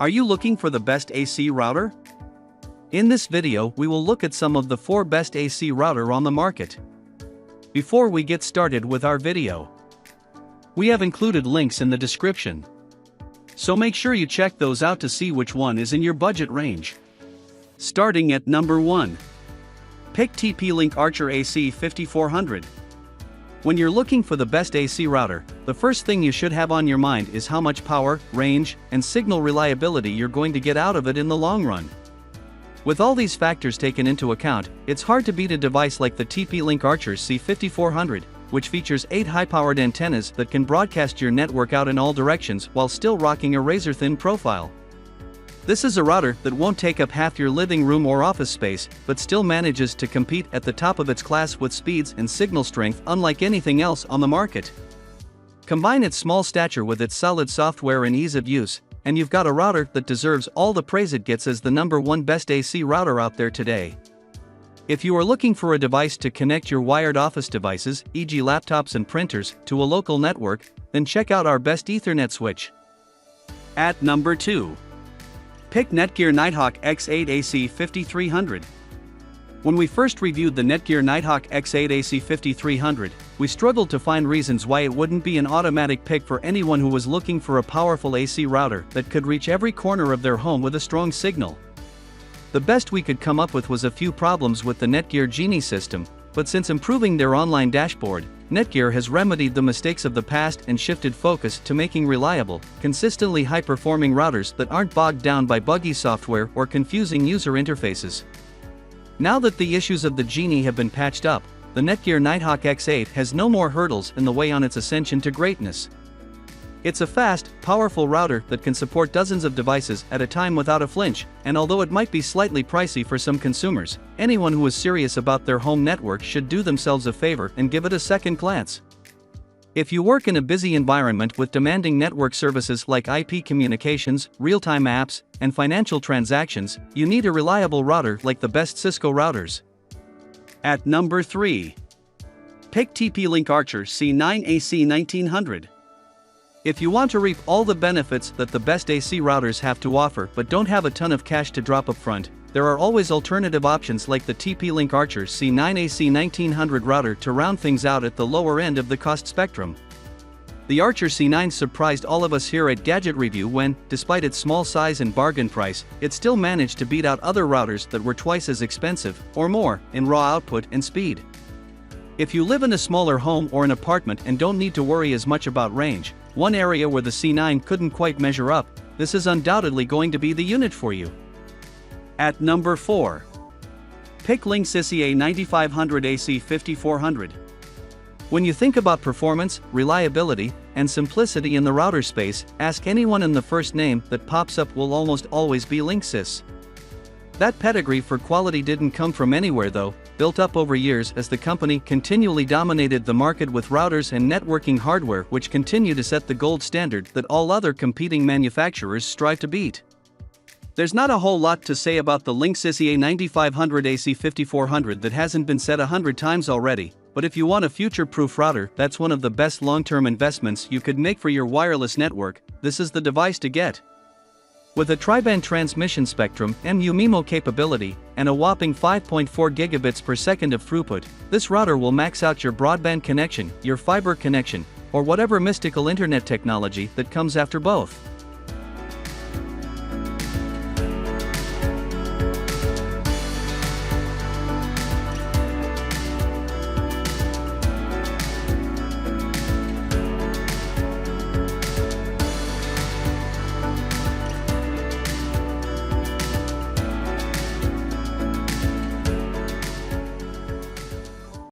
Are you looking for the best AC router? In this video, we will look at some of the 4 best AC router on the market. Before we get started with our video, we have included links in the description, so make sure you check those out to see which one is in your budget range. Starting at number 1. Pick TP-Link Archer AC 5400. When you're looking for the best AC router, the first thing you should have on your mind is how much power, range, and signal reliability you're going to get out of it in the long run. With all these factors taken into account, it's hard to beat a device like the TP-Link Archer C5400, which features 8 high-powered antennas that can broadcast your network out in all directions while still rocking a razor-thin profile. This is a router that won't take up half your living room or office space, but still manages to compete at the top of its class with speeds and signal strength unlike anything else on the market. Combine its small stature with its solid software and ease of use, and you've got a router that deserves all the praise it gets as the #1 best AC router out there today. If you are looking for a device to connect your wired office devices, e.g. laptops and printers, to a local network, then check out our best Ethernet switch. At number 2. Pick Netgear Nighthawk X8 AC 5300. When we first reviewed the Netgear Nighthawk X8 AC 5300, we struggled to find reasons why it wouldn't be an automatic pick for anyone who was looking for a powerful AC router that could reach every corner of their home with a strong signal. The best we could come up with was a few problems with the Netgear Genie system, but since improving their online dashboard, Netgear has remedied the mistakes of the past and shifted focus to making reliable, consistently high-performing routers that aren't bogged down by buggy software or confusing user interfaces. Now that the issues of the Genie have been patched up, the Netgear Nighthawk X8 has no more hurdles in the way on its ascension to greatness. It's a fast, powerful router that can support dozens of devices at a time without a flinch, and although it might be slightly pricey for some consumers, anyone who is serious about their home network should do themselves a favor and give it a second glance. If you work in a busy environment with demanding network services like IP communications, real-time apps, and financial transactions, you need a reliable router like the best Cisco routers. At number 3. Pick TP-Link Archer C9 AC 1900. If you want to reap all the benefits that the best AC routers have to offer but don't have a ton of cash to drop up front, there are always alternative options like the TP-Link Archer C9 AC 1900 router to round things out at the lower end of the cost spectrum. The Archer C9 surprised all of us here at Gadget Review when, despite its small size and bargain price, it still managed to beat out other routers that were twice as expensive, or more, in raw output and speed. If you live in a smaller home or an apartment and don't need to worry as much about range, one area where the C9 couldn't quite measure up, this is undoubtedly going to be the unit for you. At number 4. Pick Linksys EA9500 AC 5400. When you think about performance, reliability, and simplicity in the router space, ask anyone and the first name that pops up will almost always be Linksys. That pedigree for quality didn't come from anywhere though, built up over years as the company continually dominated the market with routers and networking hardware which continue to set the gold standard that all other competing manufacturers strive to beat. There's not a whole lot to say about the Linksys EA9500 AC 5400 that hasn't been said 100 times already, but if you want a future-proof router that's one of the best long-term investments you could make for your wireless network, this is the device to get. With a tri-band transmission spectrum, MU-MIMO capability, and a whopping 5.4 gigabits per second of throughput, this router will max out your broadband connection, your fiber connection, or whatever mystical internet technology that comes after both.